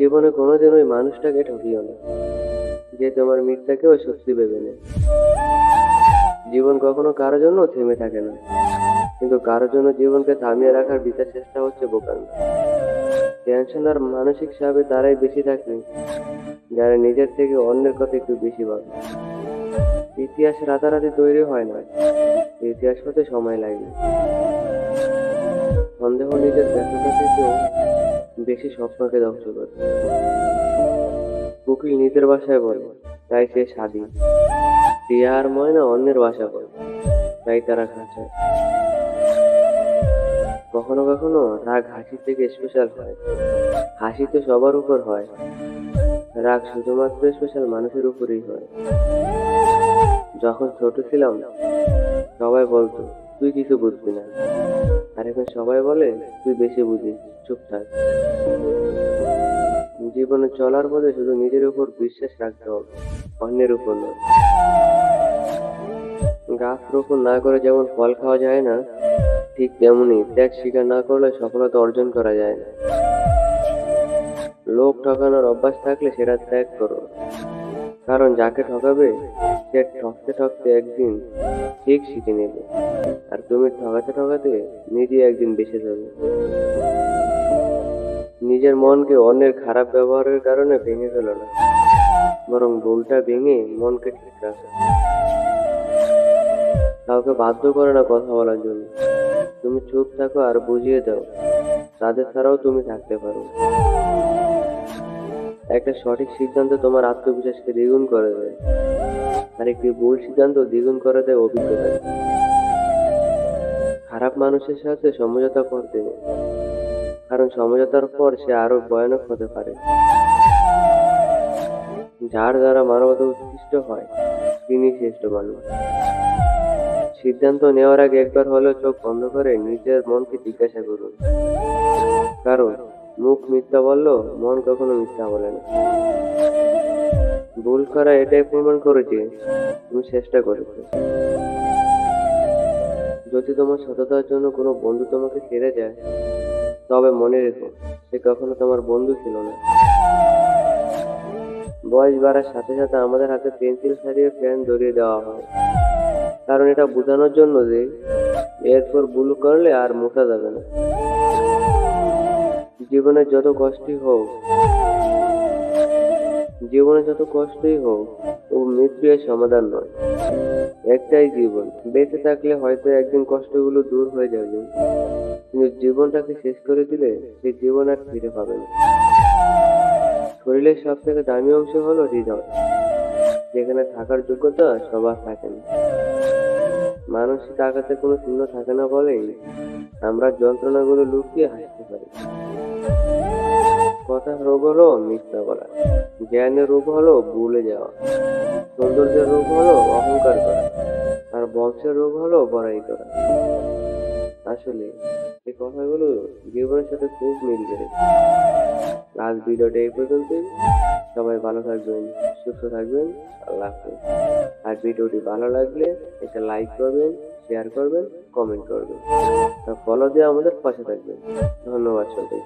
জীবনে কোনোদিন ওই মানুষটাকে ঠকিও না যে তোমার মিথ্যাকেও সত্যি ভেবে নেয়। জীবন কখনো কারোর জন্য থেমে থাকে না, কিন্তু কারোর জন্য জীবনকে থামিয়ে রাখার বিচার চেষ্টা হচ্ছে বোকামি। টেনশন আর মানসিক চাপে তারাই বেশি থাকে যারা নিজের থেকে অন্যের কথা একটু বেশি ভাবে। ইতিহাস রাতারাতি তৈরি হয় না, ইতিহাস হতে সময় লাগে। সন্দেহ নিজের ব্যর্থতা থেকেও বেশি স্বপ্নকে ধ্বংস করে। কোকিল নিজের বাসায় বলে, তাই সে স্বাধীন। টিয়া আর ময়না অন্যের বাসা বলে, তাই তারা খাঁচায়। কখনো কখনো রাগ হাসি থেকে স্পেশাল হয়, হাসি তো সবার উপর হয়, রাগ শুধুমাত্র স্পেশাল মানুষের উপরেই হয়। যখন ছোট ছিলাম সবাই বলতো তুই কিছু বুঝবি না, আর এখন সবাই বলে তুই বেশি বুঝিস, চুপ থাক। জীবনে চলার পথে শুধু নিজের উপর বিশ্বাস রাখতে হবে, অন্যের উপর নয়। গাছ রোপণ না করে যেমন ফল খাওয়া যায় না, ঠিক তেমনি ত্যাগ স্বীকার না করলে সফলতা অর্জন করা যায় না। লোক ঠকানোর অভ্যাস থাকলে সেটা ত্যাগ করো, কারণ যাকে ঠকাবে সে ঠকতে ঠকতে একদিন ঠিক শিখে নেবে, আর তুমি ঠকাতে ঠকাতে নিজে একদিন বেঁচে যাবে। নিজের মনকে অন্যের খারাপ ব্যবহারের কারণে ভেঙে ফেলো না, বরং ভুলটা ভেঙে মনকে ঠিক রাখো। কাউকে বাধ্য করে না কথা বলার জন্য, তুমি চুপ থাকো আর বুঝিয়ে দাও তাদের ছাড়াও তুমি থাকতে পারো। একটা সঠিক সিদ্ধান্ত তোমার আত্মবিশ্বাসকে দ্বিগুণ করে দেয়, আর একটি ভুল সিদ্ধান্ত দ্বিগুণ করে দেয় অভিজ্ঞতা। খারাপ মানুষের সাথে সমঝোতা করতে নেই, কারণ সমঝোতার পর সে আরো ভয়ানক হতে পারে। যার দ্বারা মানবতা উৎকৃষ্ট হয় তিনি শ্রেষ্ঠ মানুষ। সিদ্ধান্ত নেওয়ার আগে একবার হলেও চোখ বন্ধ করে নিজের মনকে জিজ্ঞাসা করুন, কারণ মুখ মিথ্যা বললেও মন কখনো মিথ্যা বলে না। ভুল করা এটাই প্রমাণ করেছে তুমি চেষ্টা করেছো। যদি তোমার সততার জন্য কোনো বন্ধু তোমাকে ছেড়ে যায়, তবে মনে রেখো সে কখনো তোমার বন্ধু ছিল না। বয়স বাড়ার সাথে সাথে আমাদের হাতে পেন্সিল ছাড়িয়ে পেন ধরিয়ে দেওয়া হয়, কারণ এটা বোঝানোর জন্য যে এরপর ভুল করলে আর মোছা যাবে না। জীবনে যত কষ্টই হোক তবু মৃত্যু এর সমাধান নয়। একটাই জীবন, বেঁচে থাকলে হয়তো একদিন কষ্টগুলো দূর হয়ে যাবে, কিন্তু জীবনটাকে শেষ করে দিলে সেই জীবন আর ফিরে পাবে না। শরীরের সব থেকে দামি অংশ হলো হৃদয়, যেখানে থাকার যোগ্যতা সবার থাকে না। মানসিক আঘাতে কোনো চিহ্ন থাকে না বলেই আমরা যন্ত্রণাগুলো লুকিয়ে হাসতে পারি। কথার রোগ হলো মিথ্যা বলা, জ্ঞানের রোগ হলো ভুলে যাওয়া, সৌন্দর্যের রোগ হলো অহংকার করা, আর বংশের রোগ হলো বড়াই করা। আসলে এই কথাগুলো জীবনের সাথে খুব মিল রয়েছে। আজ ভিডিওটা এই পর্যন্তই। সবাই ভালো থাকবেন, সুস্থ থাকবেন। আল্লাহ হাফেজ। আর ভিডিওটি ভালো লাগলে একটা লাইক করবেন, শেয়ার করবেন, কমেন্ট করবেন, আর ফলো দিয়ে আমাদের পাশে থাকবেন। ধন্যবাদ সবাই।